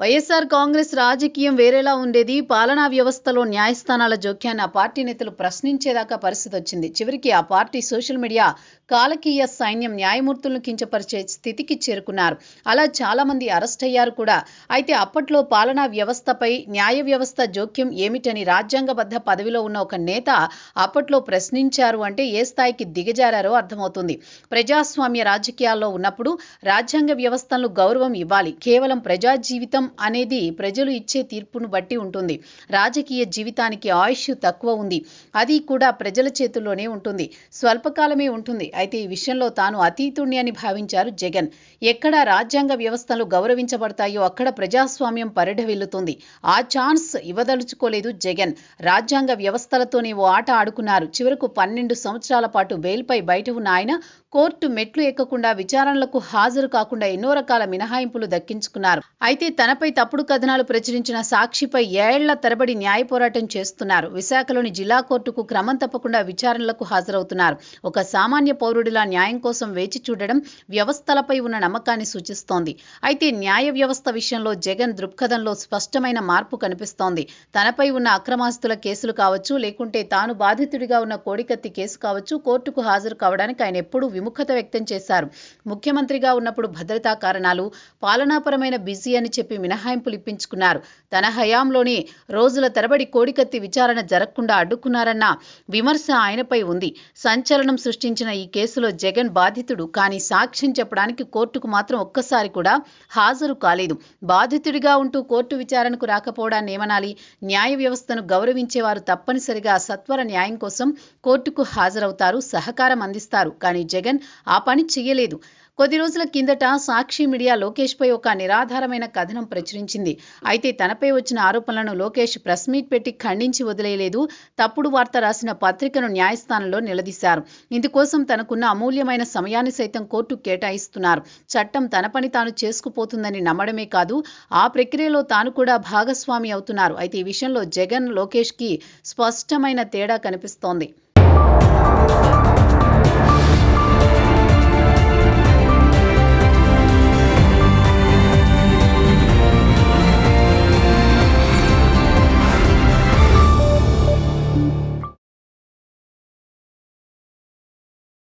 వైఎస్ఆర్ కాంగ్రెస్ రాజకీయం వేరేలా ఉండేది. పాలనా వ్యవస్థలో న్యాయస్థానాల జోక్యాన్ని ఆ పార్టీ నేతలు ప్రశ్నించేదాకా పరిస్థితి వచ్చింది. చివరికి ఆ పార్టీ సోషల్ మీడియా కాలకీయ సైన్యం న్యాయమూర్తులను కించపరిచే స్థితికి చేరుకున్నారు. అలా చాలా మంది అరెస్ట్ అయ్యారు కూడా. అయితే అప్పట్లో పాలనా వ్యవస్థపై న్యాయ వ్యవస్థ జోక్యం ఏమిటని రాజ్యాంగబద్ధ పదవిలో ఉన్న ఒక నేత అప్పట్లో ప్రశ్నించారు అంటే ఏ స్థాయికి దిగజారారో అర్థమవుతుంది. ప్రజాస్వామ్య రాజకీయాల్లో ఉన్నప్పుడు రాజ్యాంగ వ్యవస్థలను గౌరవం ఇవ్వాలి. కేవలం ప్రజా జీవితం అనేది ప్రజలు ఇచ్చే తీర్పును బట్టి ఉంటుంది. రాజకీయ జీవితానికి ఆయుష్ తక్కువ ఉంది. అది కూడా ప్రజల చేతుల్లోనే ఉంటుంది. స్వల్పకాలమే ఉంటుంది. అయితే ఈ విషయంలో తాను అతీతుణ్ణి అని భావించారు జగన్. ఎక్కడ రాజ్యాంగ వ్యవస్థలు గౌరవించబడతాయో అక్కడ ప్రజాస్వామ్యం పరిఢవిల్లుతుంది. ఆ ఛాన్స్ ఇవ్వదలుచుకోలేదు జగన్. రాజ్యాంగ వ్యవస్థలతోనే ఓ ఆట ఆడుకున్నారు. చివరకు 12 సంవత్సరాల పాటు బెయిల్పై బయట ఉన్న ఆయన కోర్టు మెట్లు ఎక్కకుండా, విచారణలకు హాజరు కాకుండా ఎన్నో రకాల మినహాయింపులు దక్కించుకున్నారు. అయితే తనపై తప్పుడు కథనాలు ప్రచురించిన సాక్షిపై ఏళ్ల తరబడి న్యాయ పోరాటం చేస్తున్నారు. విశాఖలోని జిల్లా కోర్టుకు క్రమం తప్పకుండా విచారణలకు హాజరవుతున్నారు. ఒక సామాన్య పౌరుడిలా న్యాయం కోసం వేచి చూడడం వ్యవస్థలపై ఉన్న నమ్మకాన్ని సూచిస్తోంది. అయితే న్యాయ వ్యవస్థ విషయంలో జగన్ దృక్పథంలో స్పష్టమైన మార్పు కనిపిస్తోంది. తనపై ఉన్న అక్రమాస్తుల కేసులు కావచ్చు, లేకుంటే తాను బాధితుడిగా ఉన్న కోడికత్తి కేసు కావచ్చు, కోర్టుకు హాజరు కావడానికి ఆయన ఎప్పుడూ విముఖత వ్యక్తం చేశారు. ముఖ్యమంత్రిగా ఉన్నప్పుడు భద్రతా కారణాలు, పాలనాపరమైన బిజీ అని చెప్పి మినహాయింపులు ఇప్పించుకున్నారు. తన హయాంలోనే రోజుల తరబడి కోడికత్తి విచారణ జరగకుండా అడ్డుకున్నారన్న విమర్శ ఆయనపై ఉంది. సంచలనం సృష్టించిన ఈ కేసులో జగన్ బాధితుడు, కానీ సాక్ష్యం చెప్పడానికి కోర్టుకు మాత్రం ఒక్కసారి కూడా హాజరు కాలేదు. బాధితుడిగా ఉంటూ కోర్టు విచారణకు రాకపోవడాన్ని ఏమనాలి? న్యాయ వ్యవస్థను గౌరవించేవారు తప్పనిసరిగా సత్వర న్యాయం కోసం కోర్టుకు హాజరవుతారు, సహకారం అందిస్తారు. కానీ జగన్ ఆ పని చెయ్యలేదు. కొద్ది రోజుల కిందట సాక్షి మీడియా లోకేష్ పై ఒక నిరాధారమైన కథనం ప్రచురించింది. అయితే తనపై వచ్చిన ఆరోపణలను లోకేష్ ప్రెస్ మీట్ పెట్టి ఖండించి వదిలేయలేదు. తప్పుడు వార్త రాసిన పత్రికను న్యాయస్థానంలో నిలదీశారు. ఇందుకోసం తనకున్న అమూల్యమైన సమయాన్ని సైతం కోర్టు కేటాయిస్తున్నారు. చట్టం తన పని తాను చేసుకుపోతుందని నమ్మడమే కాదు, ఆ ప్రక్రియలో తాను కూడా భాగస్వామి అవుతున్నారు. అయితే ఈ విషయంలో జగన్, లోకేష్కి స్పష్టమైన తేడా కనిపిస్తోంది.